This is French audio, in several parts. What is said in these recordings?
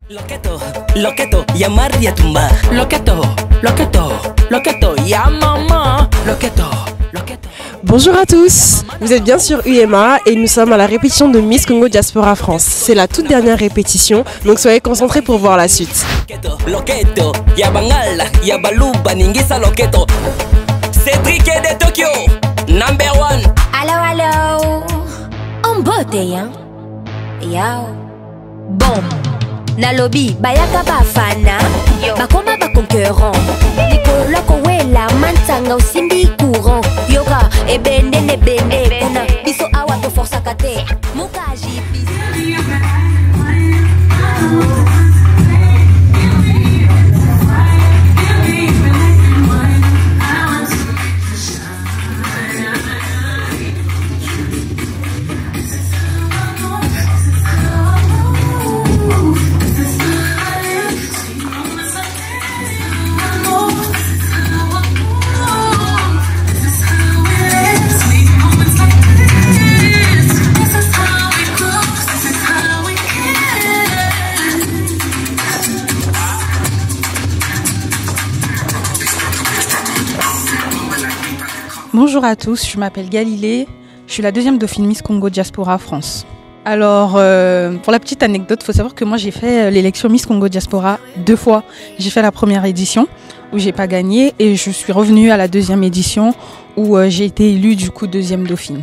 Loqueto, loqueto, ya Maria tumba. Loqueto, loqueto, loqueto, ya maman. Loqueto, loqueto. Bonjour à tous, vous êtes bien sur UMA et nous sommes à la répétition de Miss Congo Diaspora France. C'est la toute dernière répétition, donc soyez concentrés pour voir la suite. Loqueto, loqueto, ya bangala, ya baluba, ningisa loqueto. Cédric de Tokyo, number one. Allo, allo, en beauté, hein? Yao. Bon, nalobi, bayaka bafana, bakoma ba concurrent. Likolo kowela, mansanga usimbi courant. Yoga, ebende ne bende, kuna biso awa to força kate. Mukaji biso. Bonjour à tous, je m'appelle Galilée, je suis la deuxième dauphine Miss Congo Diaspora France. Alors, pour la petite anecdote, il faut savoir que moi j'ai fait l'élection Miss Congo Diaspora 2 fois. J'ai fait la première édition où j'ai pas gagné et je suis revenue à la deuxième édition où j'ai été élue du coup deuxième dauphine.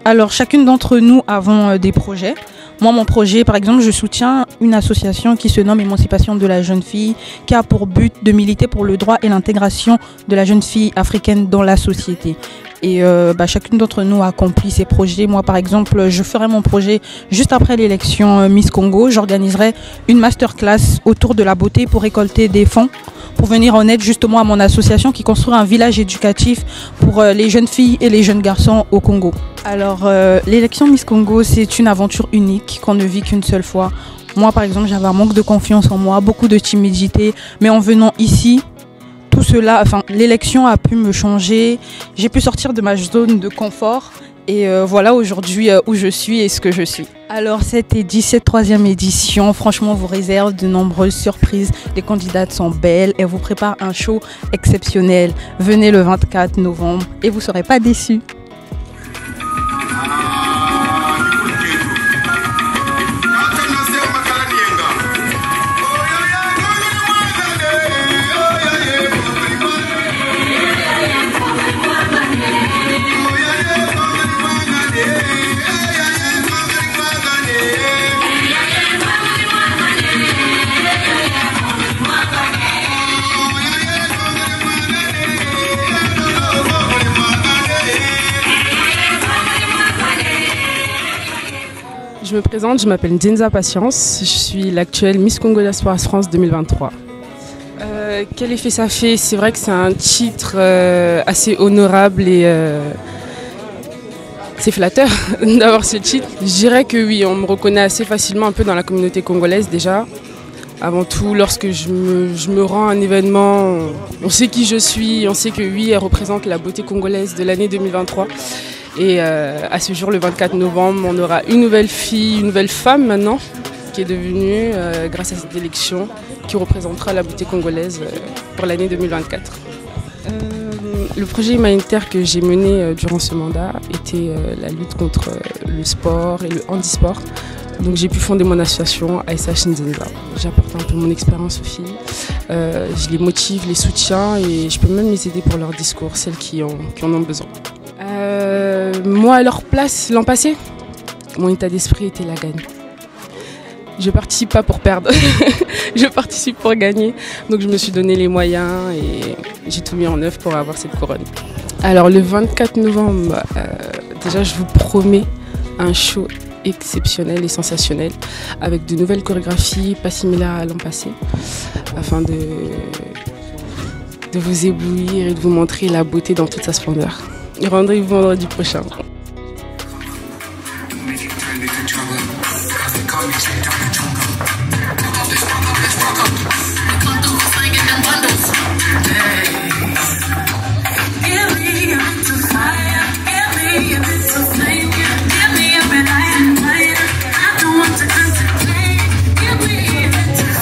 Alors, chacune d'entre nous avons des projets. Moi, mon projet, par exemple, je soutiens une association qui se nomme Émancipation de la jeune fille, qui a pour but de militer pour le droit et l'intégration de la jeune fille africaine dans la société. Et chacune d'entre nous a accompli ses projets. Moi, par exemple, je ferai mon projet juste après l'élection Miss Congo. J'organiserai une masterclass autour de la beauté pour récolter des fonds pour venir en aide justement à mon association qui construit un village éducatif pour les jeunes filles et les jeunes garçons au Congo. Alors, l'élection Miss Congo, c'est une aventure unique qu'on ne vit qu'une seule fois. Moi, par exemple, j'avais un manque de confiance en moi, beaucoup de timidité, mais en venant ici, tout cela, l'élection a pu me changer. J'ai pu sortir de ma zone de confort et voilà aujourd'hui où je suis et ce que je suis. Alors cette 3e édition, franchement, vous réserve de nombreuses surprises. Les candidates sont belles et vous prépare un show exceptionnel. Venez le 24 novembre et vous ne serez pas déçus. Je me présente, je m'appelle Nzenza Patience, je suis l'actuelle Miss Congo Diaspora France 2023. Quel effet ça fait? C'est vrai que c'est un titre assez honorable et c'est flatteur d'avoir ce titre. Je dirais que oui, on me reconnaît assez facilement un peu dans la communauté congolaise déjà. Avant tout, lorsque je me rends à un événement, on sait qui je suis, on sait que oui, elle représente la beauté congolaise de l'année 2023. Et à ce jour, le 24 novembre, on aura une nouvelle fille, une nouvelle femme maintenant, qui est devenue, grâce à cette élection, qui représentera la beauté congolaise pour l'année 2024. Le projet humanitaire que j'ai mené durant ce mandat était la lutte contre le sport et le handisport. Donc j'ai pu fonder mon association ASH Nzenza. J'apporte un peu mon expérience aux filles. Je les motive, les soutiens et je peux même les aider pour leur discours, celles qui en ont besoin. Moi, à leur place, l'an passé, mon état d'esprit était la gagne. Je participe pas pour perdre, je participe pour gagner. Donc je me suis donné les moyens et j'ai tout mis en œuvre pour avoir cette couronne. Alors le 24 novembre, déjà je vous promets un show exceptionnel et sensationnel avec de nouvelles chorégraphies pas similaires à l'an passé afin de vous éblouir et de vous montrer la beauté dans toute sa splendeur. Rendez-vous vendredi prochain. Give me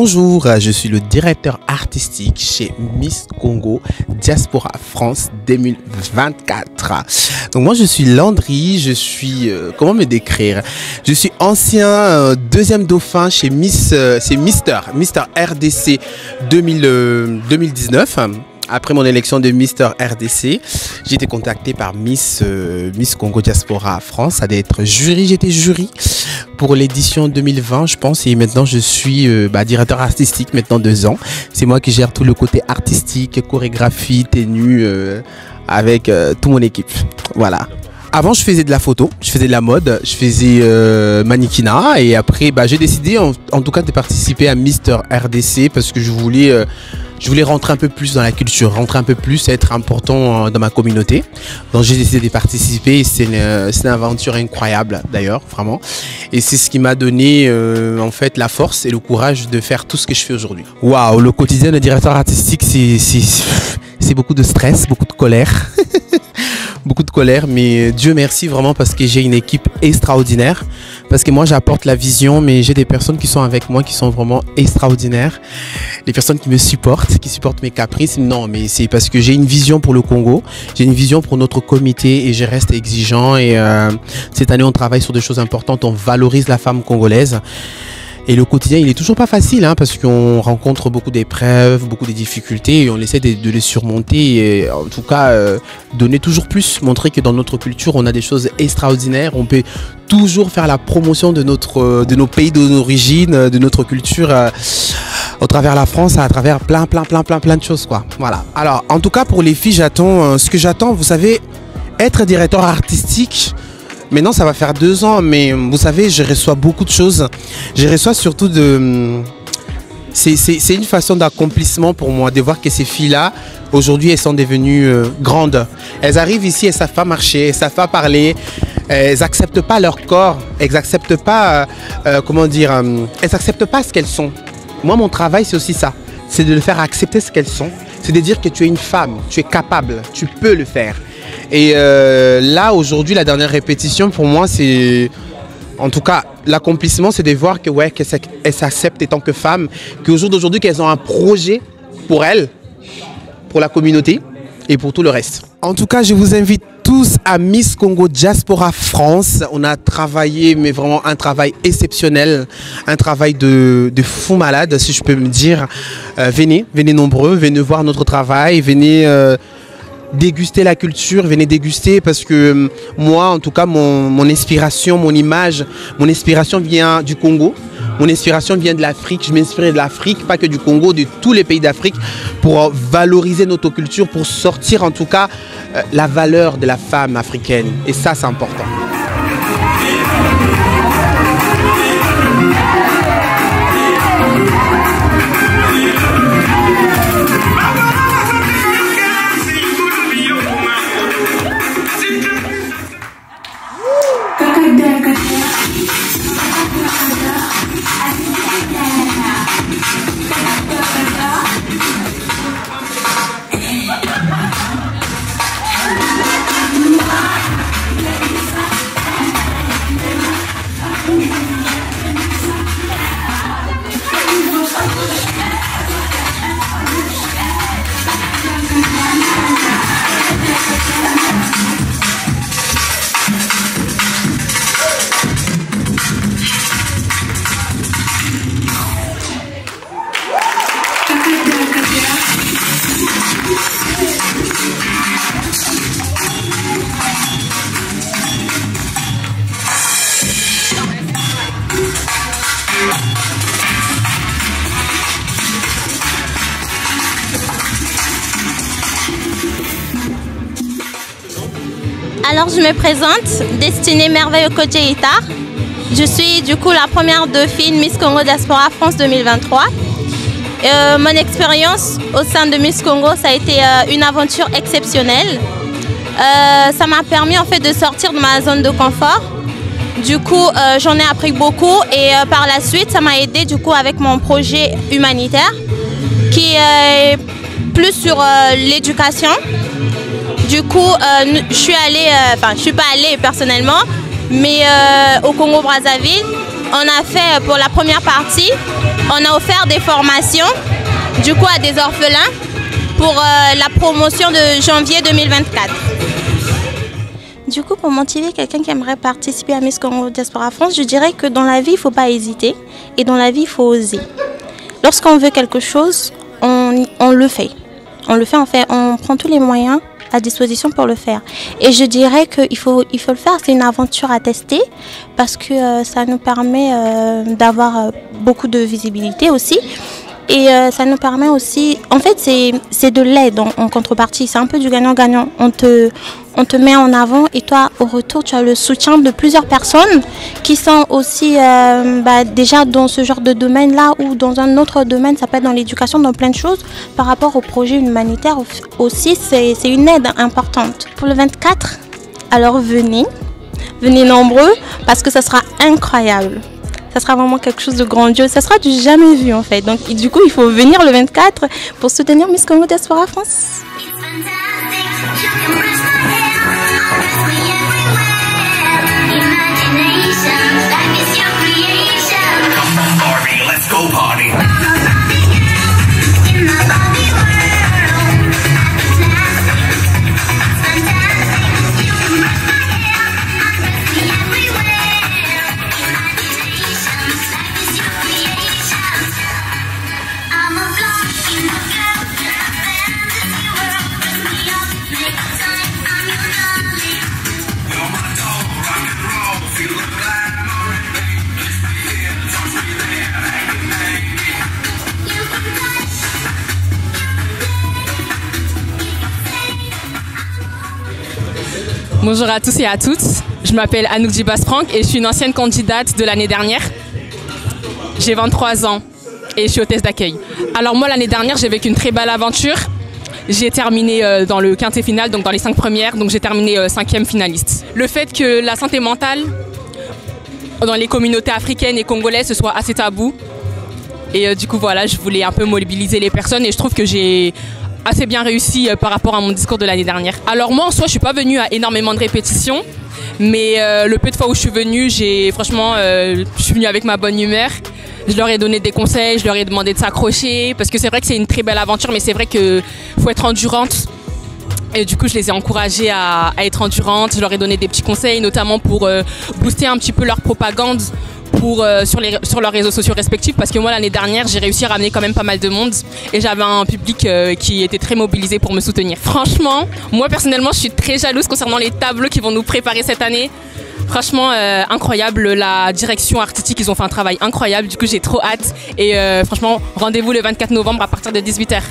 Bonjour, je suis le directeur artistique chez Miss Congo Diaspora France 2024. Donc moi je suis Landry, je suis, comment me décrire? Je suis ancien deuxième dauphin chez Mister RDC 2019. Après mon élection de Mister RDC, j'ai été contacté par Miss Congo Diaspora France. Ça a d'être jury, j'étais jury pour l'édition 2020, je pense. Et maintenant, je suis directeur artistique, maintenant 2 ans. C'est moi qui gère tout le côté artistique, chorégraphie, tenue, avec toute mon équipe. Voilà. Avant, je faisais de la photo, je faisais de la mode, je faisais mannequinat. Et après, j'ai décidé en tout cas de participer à Mister RDC parce que je voulais rentrer un peu plus dans la culture, rentrer un peu plus, être important dans ma communauté. Donc j'ai décidé de participer et c'est une aventure incroyable d'ailleurs, vraiment. Et c'est ce qui m'a donné en fait la force et le courage de faire tout ce que je fais aujourd'hui. Waouh, le quotidien de directeur artistique, c'est beaucoup de stress, beaucoup de colère. Beaucoup de colère, mais Dieu merci vraiment parce que j'ai une équipe extraordinaire. Parce que moi j'apporte la vision, mais j'ai des personnes qui sont avec moi qui sont vraiment extraordinaires. Les personnes qui me supportent, qui supportent mes caprices. Non, mais c'est parce que j'ai une vision pour le Congo, j'ai une vision pour notre comité et je reste exigeant. Et cette année on travaille sur des choses importantes, on valorise la femme congolaise. Et le quotidien, il est toujours pas facile parce qu'on rencontre beaucoup d'épreuves, beaucoup de difficultés et on essaie de les surmonter et en tout cas donner toujours plus, montrer que dans notre culture, on a des choses extraordinaires. On peut toujours faire la promotion de nos pays d'origine, de notre culture au travers la France, à travers plein de choses quoi. Voilà. Alors, en tout cas pour les filles, ce que j'attends, vous savez, être directeur artistique. Maintenant, ça va faire 2 ans, mais vous savez, je reçois beaucoup de choses. Je reçois surtout c'est une façon d'accomplissement pour moi, de voir que ces filles-là, aujourd'hui, elles sont devenues grandes. Elles arrivent ici, elles ne savent pas marcher, elles ne savent pas parler, elles n'acceptent pas leur corps, elles n'acceptent pas, elles n'acceptent pas ce qu'elles sont. Moi, mon travail, c'est aussi ça. C'est de les faire accepter ce qu'elles sont. C'est de dire que tu es une femme, tu es capable, tu peux le faire. Et là, aujourd'hui, la dernière répétition, pour moi, c'est... En tout cas, l'accomplissement, c'est de voir qu'elles s'acceptent en tant que femmes, qu'au jour d'aujourd'hui, qu'elles ont un projet pour elles, pour la communauté et pour tout le reste. En tout cas, je vous invite tous à Miss Congo Diaspora France. On a travaillé, mais vraiment un travail exceptionnel, un travail de fou malade, si je peux me dire. Venez nombreux, venez voir notre travail, venez... déguster la culture, venez déguster parce que moi en tout cas mon inspiration, mon image, mon inspiration vient du Congo, mon inspiration vient de l'Afrique, je m'inspire de l'Afrique, pas que du Congo, de tous les pays d'Afrique pour valoriser notre culture, pour sortir en tout cas la valeur de la femme africaine et ça c'est important. Alors je me présente, Destinée Merveille Okojeita. Je suis du coup la première dauphine Miss Congo Diaspora France 2023. Mon expérience au sein de Miss Congo, ça a été une aventure exceptionnelle. Ça m'a permis en fait de sortir de ma zone de confort. Du coup, j'en ai appris beaucoup et par la suite, ça m'a aidé du coup avec mon projet humanitaire qui est plus sur l'éducation. Du coup, je suis pas allée personnellement, mais au Congo-Brazzaville, on a fait pour la première partie on a offert des formations du coup à des orphelins pour la promotion de janvier 2024. Du coup, pour motiver quelqu'un qui aimerait participer à Miss Congo Diaspora France, je dirais que dans la vie, il ne faut pas hésiter et dans la vie, il faut oser. Lorsqu'on veut quelque chose, on le fait. On prend tous les moyens à disposition pour le faire. Et je dirais qu'il faut le faire, c'est une aventure à tester parce que ça nous permet d'avoir beaucoup de visibilité aussi. Et ça nous permet aussi, en fait c'est de l'aide en contrepartie, c'est un peu du gagnant-gagnant. On te met en avant et toi au retour tu as le soutien de plusieurs personnes qui sont aussi déjà dans ce genre de domaine là ou dans un autre domaine, ça peut être dans l'éducation, dans plein de choses. Par rapport au projet humanitaire aussi, c'est une aide importante. Pour le 24, alors venez nombreux parce que ça sera incroyable. Ça sera vraiment quelque chose de grandiose, ça sera du jamais vu en fait. Donc du coup il faut venir le 24 pour soutenir Miss Congo Diaspora France. Bonjour à tous et à toutes, je m'appelle Anouk Djibas-Franck et je suis une ancienne candidate de l'année dernière. J'ai 23 ans et je suis hôtesse d'accueil. Alors moi l'année dernière j'ai vécu une très belle aventure. J'ai terminé dans le quintet final, donc dans les 5 premières, donc j'ai terminé 5e finaliste. Le fait que la santé mentale dans les communautés africaines et congolaises ce soit assez tabou. Et du coup voilà, je voulais un peu mobiliser les personnes et je trouve que j'ai assez bien réussi par rapport à mon discours de l'année dernière. Alors moi en soi je suis pas venue à énormément de répétitions, mais le peu de fois où je suis venue, je suis venue avec ma bonne humeur. Je leur ai donné des conseils, je leur ai demandé de s'accrocher parce que c'est vrai que c'est une très belle aventure, mais c'est vrai qu'il faut être endurante. Et du coup je les ai encouragées à être endurantes, je leur ai donné des petits conseils notamment pour booster un petit peu leur propagande sur leurs réseaux sociaux respectifs, parce que moi l'année dernière j'ai réussi à ramener quand même pas mal de monde et j'avais un public qui était très mobilisé pour me soutenir. Franchement, moi personnellement je suis très jalouse concernant les tableaux qu'ils vont nous préparer cette année. Franchement incroyable, la direction artistique ils ont fait un travail incroyable, du coup j'ai trop hâte et franchement rendez-vous le 24 novembre à partir de 18h.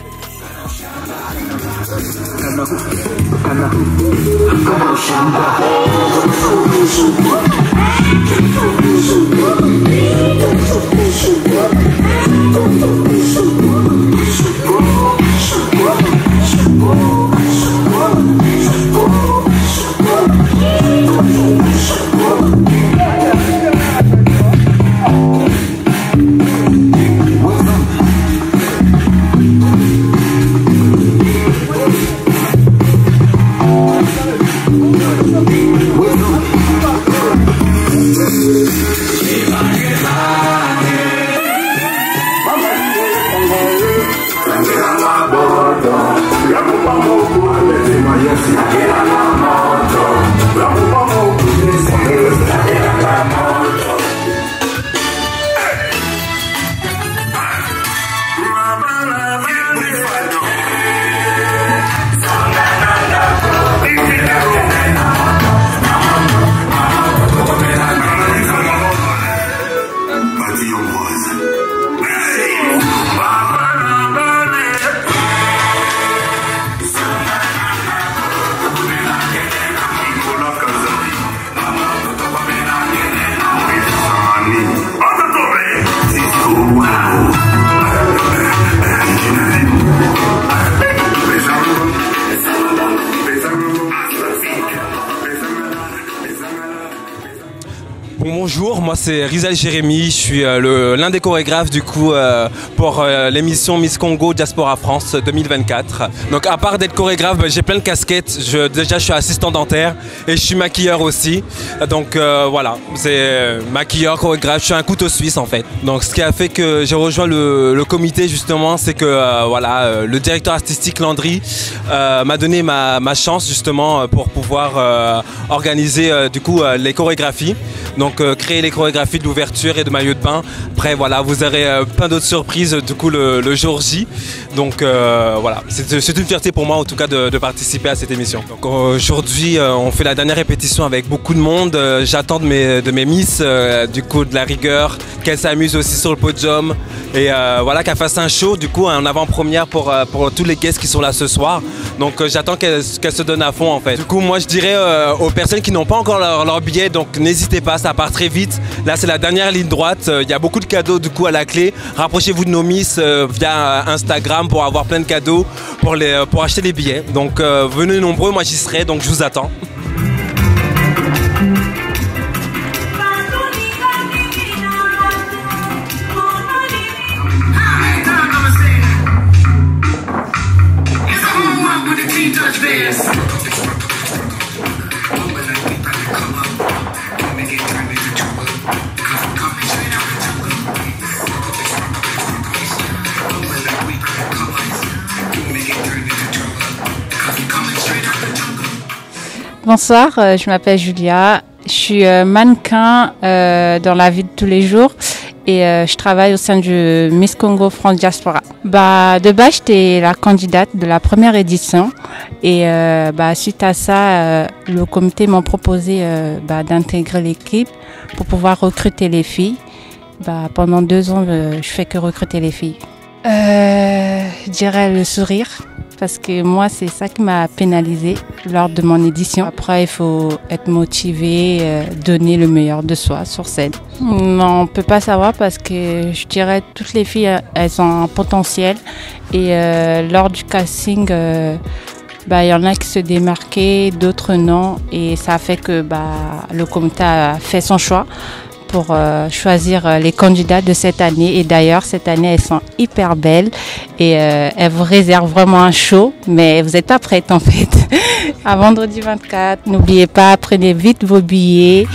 Bonjour, moi c'est Rizal Jérémy, je suis l'un des chorégraphes du coup pour l'émission Miss Congo Diaspora France 2024. Donc à part d'être chorégraphe, j'ai plein de casquettes. Déjà je suis assistant dentaire et je suis maquilleur aussi. Donc voilà, c'est maquilleur, chorégraphe, je suis un couteau suisse en fait. Donc ce qui a fait que j'ai rejoint le comité justement, c'est que voilà, le directeur artistique Landry m'a donné ma chance justement pour pouvoir organiser du coup les chorégraphies. Donc créer les chorégraphies de l'ouverture et de maillot de bain. Après voilà, vous aurez plein d'autres surprises du coup le jour J. Donc voilà, c'est une fierté pour moi en tout cas de participer à cette émission. Donc aujourd'hui on fait la dernière répétition avec beaucoup de monde. J'attends de mes miss du coup de la rigueur, qu'elles s'amusent aussi sur le podium et voilà, qu'elles fassent un show du coup en avant-première pour tous les guests qui sont là ce soir. Donc j'attends qu'elles se donnent à fond en fait. Du coup moi je dirais aux personnes qui n'ont pas encore leur billet, donc n'hésitez pas, ça part très vite. Là c'est la dernière ligne droite, il y a beaucoup de cadeaux du coup à la clé. Rapprochez-vous de nos miss via Instagram pour avoir plein de cadeaux pour acheter les billets. Donc venez nombreux, moi j'y serai, donc je vous attends. Bonsoir, je m'appelle Julia, je suis mannequin dans la vie de tous les jours et je travaille au sein du Miss Congo France Diaspora. De base, j'étais la candidate de la première édition et suite à ça, le comité m'a proposé d'intégrer l'équipe pour pouvoir recruter les filles. Pendant 2 ans, je fais que recruter les filles. Je dirais le sourire. Parce que moi, c'est ça qui m'a pénalisée lors de mon édition. Après, il faut être motivé, donner le meilleur de soi sur scène. On ne peut pas savoir parce que je dirais que toutes les filles, elles ont un potentiel. Et lors du casting, il y en a qui se démarquaient, d'autres non. Et ça a fait que le comité a fait son choix pour choisir les candidats de cette année. Et d'ailleurs, cette année, elles sont hyper belles et elles vous réservent vraiment un show, mais vous n'êtes pas prêtes en fait. À vendredi 24, n'oubliez pas, prenez vite vos billets.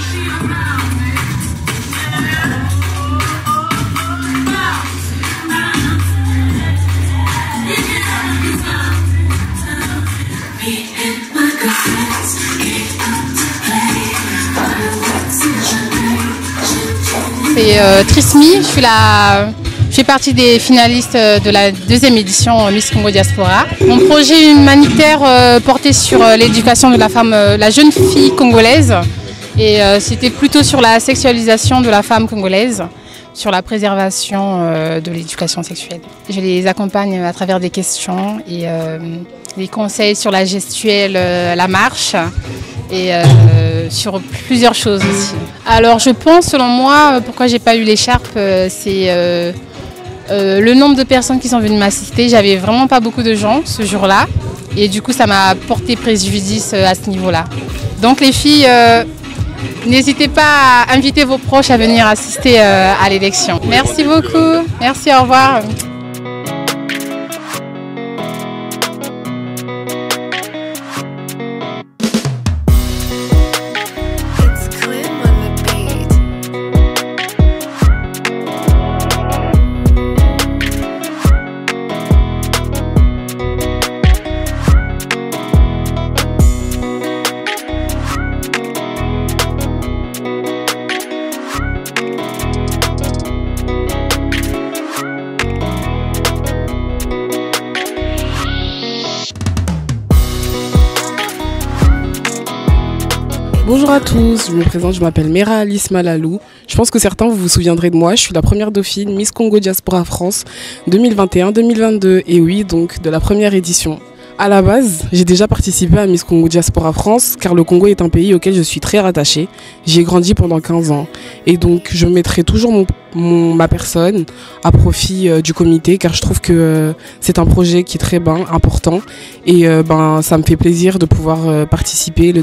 C'est Trismi, je fais partie des finalistes de la 2e édition Miss Congo Diaspora. Mon projet humanitaire portait sur l'éducation de la femme, la jeune fille congolaise, et c'était plutôt sur la sexualisation de la femme congolaise, sur la préservation de l'éducation sexuelle. Je les accompagne à travers des questions et des conseils sur la gestuelle, la marche et sur plusieurs choses aussi. Alors je pense, selon moi, pourquoi j'ai pas eu l'écharpe, c'est le nombre de personnes qui sont venues m'assister. J'avais vraiment pas beaucoup de gens ce jour-là et du coup ça m'a porté préjudice à ce niveau-là. Donc les filles, n'hésitez pas à inviter vos proches à venir assister à l'élection. Merci beaucoup, merci, au revoir. Bonjour à tous, je me présente, je m'appelle Mera Alice Malalou. Je pense que certains vous vous souviendrez de moi, je suis la première dauphine Miss Congo Diaspora France 2021-2022 et oui, donc de la première édition. À la base, j'ai déjà participé à Miss Congo Diaspora France car le Congo est un pays auquel je suis très rattachée. J'y ai grandi pendant 15 ans et donc je mettrai toujours ma personne à profit du comité car je trouve que c'est un projet qui est très important et ça me fait plaisir de pouvoir participer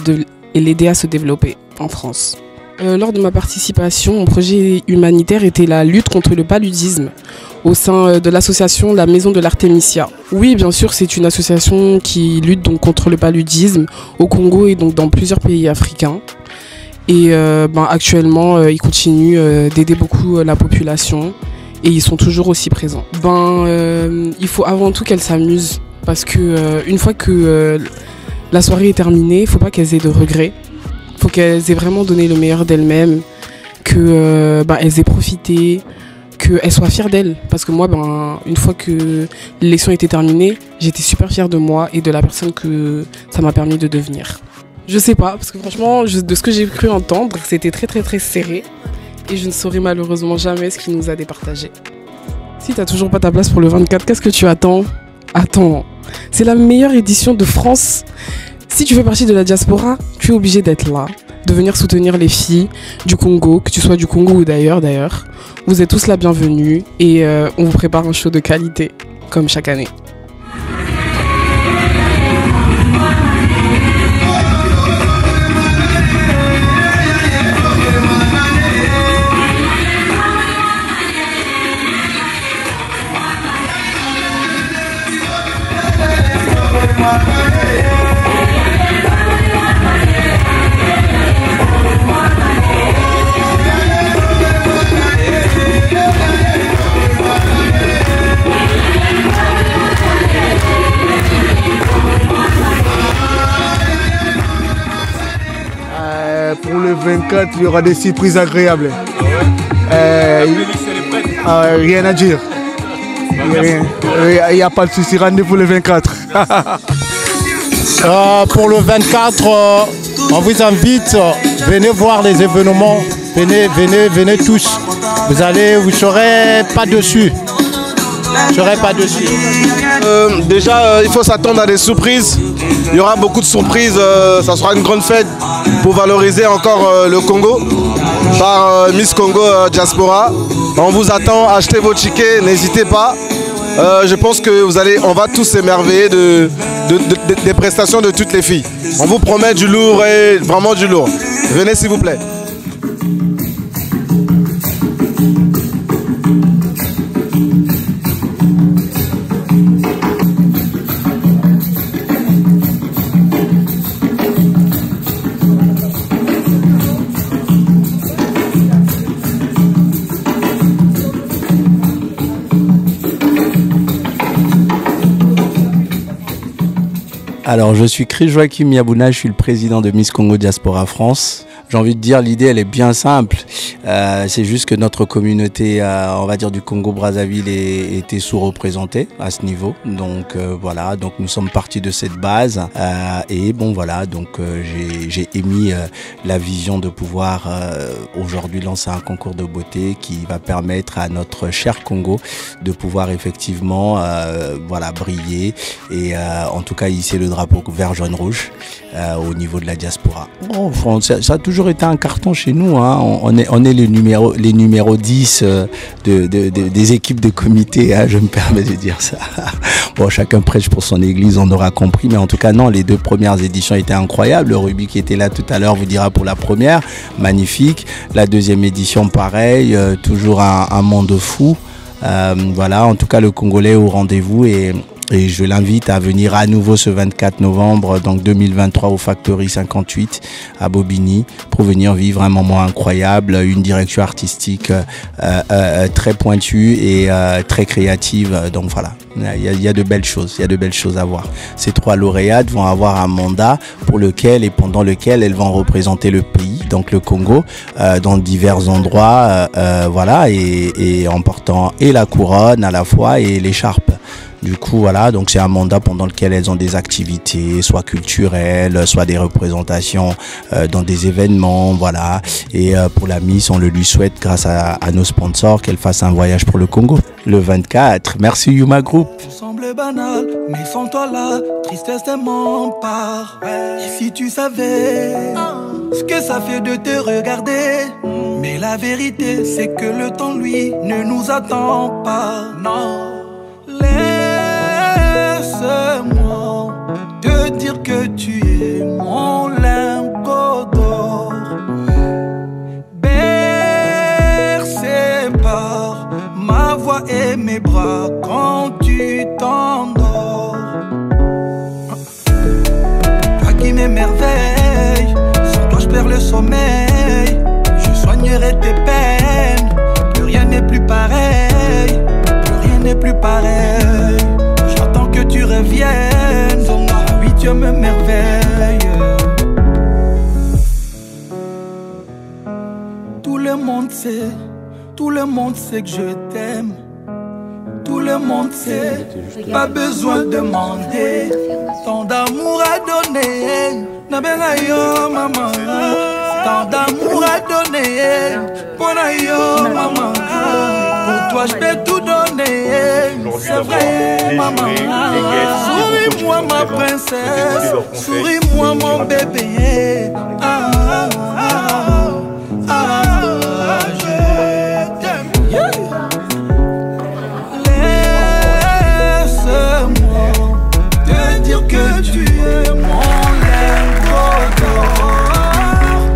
et l'aider à se développer en France. Lors de ma participation, mon projet humanitaire était la lutte contre le paludisme au sein de l'association La Maison de l'Artémisia. Oui, bien sûr, c'est une association qui lutte donc contre le paludisme au Congo et donc dans plusieurs pays africains. Et actuellement, ils continuent d'aider beaucoup la population et ils sont toujours aussi présents. Il faut avant tout qu'elles s'amusent parce que une fois que la soirée est terminée, il ne faut pas qu'elles aient de regrets. Il faut qu'elles aient vraiment donné le meilleur d'elles-mêmes, qu'elles aient profité, qu'elles soient fières d'elles. Parce que moi, une fois que l'élection était terminée, j'étais super fière de moi et de la personne que ça m'a permis de devenir. Je sais pas, parce que franchement, de ce que j'ai cru entendre, c'était très très très serré. Et je ne saurais malheureusement jamais ce qui nous a départagés. Si t'as toujours pas ta place pour le 24, qu'est-ce que tu attends? Attends, c'est la meilleure édition de France. Si tu fais partie de la diaspora, tu es obligé d'être là, de venir soutenir les filles du Congo, que tu sois du Congo ou d'ailleurs. Vous êtes tous la bienvenue et on vous prépare un show de qualité, comme chaque année. Pour le 24, il y aura des surprises agréables. Rien à dire. Il n'y a pas de souci, rendez-vous le 24. Pour le 24, on vous invite, venez voir les événements, venez tous. Vous serez pas dessus. Déjà, il faut s'attendre à des surprises. Il y aura beaucoup de surprises. Ça sera une grande fête pour valoriser encore le Congo par Miss Congo Diaspora. On vous attend, achetez vos tickets, n'hésitez pas. Je pense que on va tous s'émerveiller des prestations de toutes les filles. On vous promet du lourd et vraiment du lourd. Venez s'il vous plaît. Alors, je suis Chris Joachim Yabouna, je suis le président de Miss Congo Diaspora France. J'ai envie de dire, l'idée, elle est bien simple. C'est juste que notre communauté, on va dire du Congo-Brazzaville, était sous-représentée à ce niveau. Donc voilà, donc nous sommes partis de cette base. Et bon voilà, donc j'ai émis la vision de pouvoir aujourd'hui lancer un concours de beauté qui va permettre à notre cher Congo de pouvoir effectivement voilà, briller et en tout cas hisser le drapeau vert, jaune, rouge au niveau de la diaspora. Oh, ça a toujours été un carton chez nous, hein. On est les numéros 10 des équipes de comité, hein, je me permets de dire ça. Bon, chacun prêche pour son église, on aura compris, mais en tout cas non, les 2 premières éditions étaient incroyables. Le Ruby qui était là tout à l'heure vous dira pour la première, magnifique. La 2e édition pareil, toujours un monde fou. Voilà, en tout cas le Congolais au rendez-vous et je l'invite à venir à nouveau ce 24 novembre, donc 2023 au Factory 58 à Bobigny pour venir vivre un moment incroyable, une direction artistique très pointue et très créative. Donc voilà, il y a de belles choses, à voir. Ces 3 lauréates vont avoir un mandat pour lequel et pendant lequel elles vont représenter le pays, donc le Congo, dans divers endroits, voilà, et en portant et la couronne à la fois et l'écharpe. Du coup, voilà, donc c'est un mandat pendant lequel elles ont des activités, soit culturelles, soit des représentations dans des événements, voilà. Et pour la Miss, on le lui souhaite grâce à nos sponsors qu'elle fasse un voyage pour le Congo. Le 24, merci Yuma Group. Ça semble banal, mais sans toi la tristesse m'empare. Et si tu savais ce que ça fait de te regarder, mais la vérité c'est que le temps lui ne nous attend pas, non. Laisse-moi te dire que tu es mon lingot d'or. mes bras quand tu t'endors. Toi qui m'émerveille, sans toi je perds le sommeil. Je soignerai tes peines, plus rien n'est plus pareil. Plus rien n'est plus pareil. J'attends que tu reviennes, oui Dieu me merveille. Tout le monde sait que je t'aime. Tout le monde sait, pas besoin de demander. Tant d'amour à donner, Nabela yo maman. Tant d'amour à donner, Bona yo maman. Pour toi je peux tout donner, c'est vrai maman. Souris-moi ma princesse, souris-moi mon bébé. Que tu es mon lingot d'or,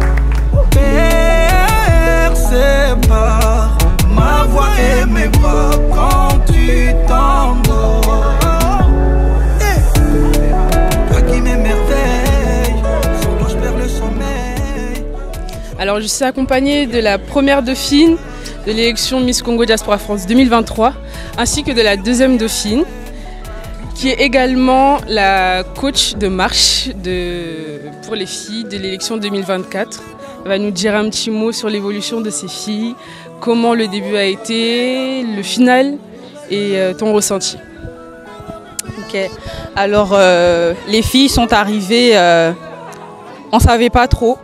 percé par ma voix et mes bras quand tu t'endors. Toi qui m'émerveille, sans toi je perds le sommeil. Alors je suis accompagnée de la première dauphine de l'élection Miss Congo Diaspora France 2023 ainsi que de la deuxième dauphine, qui est également la coach de marche pour les filles de l'élection 2024. Elle va nous dire un petit mot sur l'évolution de ces filles, comment le début a été, le final et ton ressenti. Ok, alors les filles sont arrivées, on ne savait pas trop,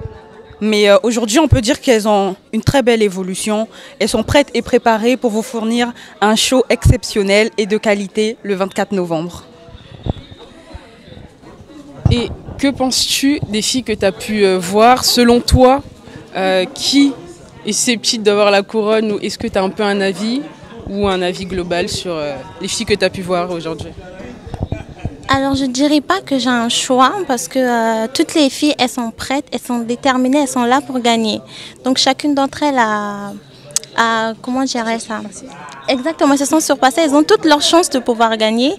mais aujourd'hui on peut dire qu'elles ont une très belle évolution. Elles sont prêtes et préparées pour vous fournir un show exceptionnel et de qualité le 24 novembre. Et que penses-tu des filles que tu as pu voir? Selon toi, qui est susceptible d'avoir la couronne, ou est-ce que tu as un peu un avis ou un avis global sur les filles que tu as pu voir aujourd'hui? Alors je ne dirais pas que j'ai un choix parce que toutes les filles, elles sont prêtes, elles sont déterminées, elles sont là pour gagner. Donc chacune d'entre elles a comment dirais ça? Exactement, elles se sont surpassées, elles ont toutes leurs chances de pouvoir gagner.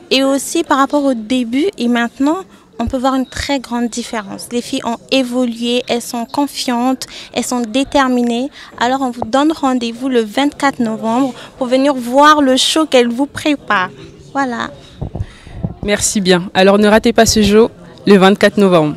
Et aussi par rapport au début et maintenant, on peut voir une très grande différence. Les filles ont évolué, elles sont confiantes, elles sont déterminées. Alors on vous donne rendez-vous le 24 novembre pour venir voir le show qu'elles vous préparent. Voilà. Merci bien. Alors ne ratez pas ce show le 24 novembre.